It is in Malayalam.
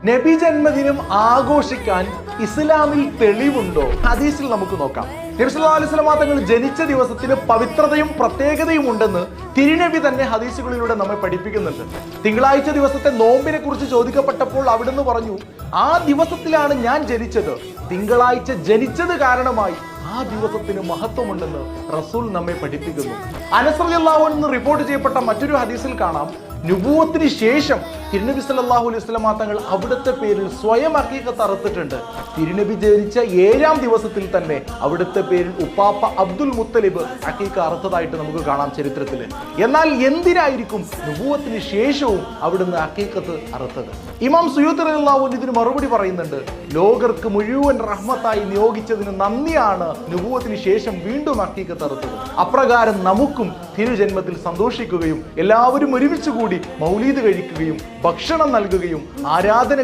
നബി ജന്മദിനം ആഘോഷിക്കാൻ ഇസ്ലാമിൽ തെളിവുണ്ടോ? ഹദീസിൽ നമുക്ക് നോക്കാം. നബി സല്ലല്ലാഹു അലൈഹി വസല്ലം തങ്ങൾ ജനിച്ച ദിവസത്തിന് പവിത്രതയും പ്രത്യേകതയും ഉണ്ടെന്ന് തിരുനബി തന്നെ ഹദീസുകളിലൂടെ നമ്മെ പഠിപ്പിക്കുന്നുണ്ട്. തിങ്കളാഴ്ച ദിവസത്തെ നോമ്പിനെ കുറിച്ച് ചോദിക്കപ്പെട്ടപ്പോൾ അവിടുന്ന് പറഞ്ഞു, ആ ദിവസത്തിലാണ് ഞാൻ ജനിച്ചത്. തിങ്കളാഴ്ച ജനിച്ചത് കാരണമായി ആ ദിവസത്തിന് മഹത്വമുണ്ടെന്ന് റസൂൽ നമ്മെ പഠിപ്പിക്കുന്നു. അനസ് റളിയല്ലാഹു അൻഹു റിപ്പോർട്ട് ചെയ്യപ്പെട്ട മറ്റൊരു ഹദീസിൽ കാണാം, നുബുവത്തിന് ശേഷം തിരുനബി സല്ലല്ലാഹു അലൈഹി വസല്ലം തങ്ങൾ അവിടുത്തെ പേരിൽ സ്വയം അഖീഖത്ത് അറുത്തിട്ടുണ്ട്. തിരുനബി ജനിച്ച 7-ാം ദിവസത്തിൽ തന്നെ അവിടുത്തെ പേരിൽ ഉപ്പാപ്പ അബ്ദുൽ മുത്തലിബ് അഖീഖ അറുത്തതായിട്ട് നമുക്ക് കാണാം ചരിത്രത്തിൽ. എന്നാൽ എന്തിനായിരിക്കും നുബുവത്തിന് ശേഷവും അവിടുന്ന് അഖീഖത്ത് അറുത്തത്? ഇമാം സുയൂത്തി റളിയല്ലാഹു അൻഹു ഇതിന് മറുപടി പറയുന്നുണ്ട്, ലോകർക്ക് മുഴുവൻ റഹ്മത്തായി നിയോഗിച്ചതിന് നന്ദിയാണ് നുബുവത്തിന് ശേഷം വീണ്ടും അഖീഖത്ത് അറുത്തത്. അപ്രകാരം നമുക്കും തിരുജന്മത്തിൽ സന്തോഷിക്കുകയും എല്ലാവരും ഒരുമിച്ച് കൂടി മൗലീദ് കഴിക്കുകയും ഭക്ഷണം നൽകുകയും ആരാധന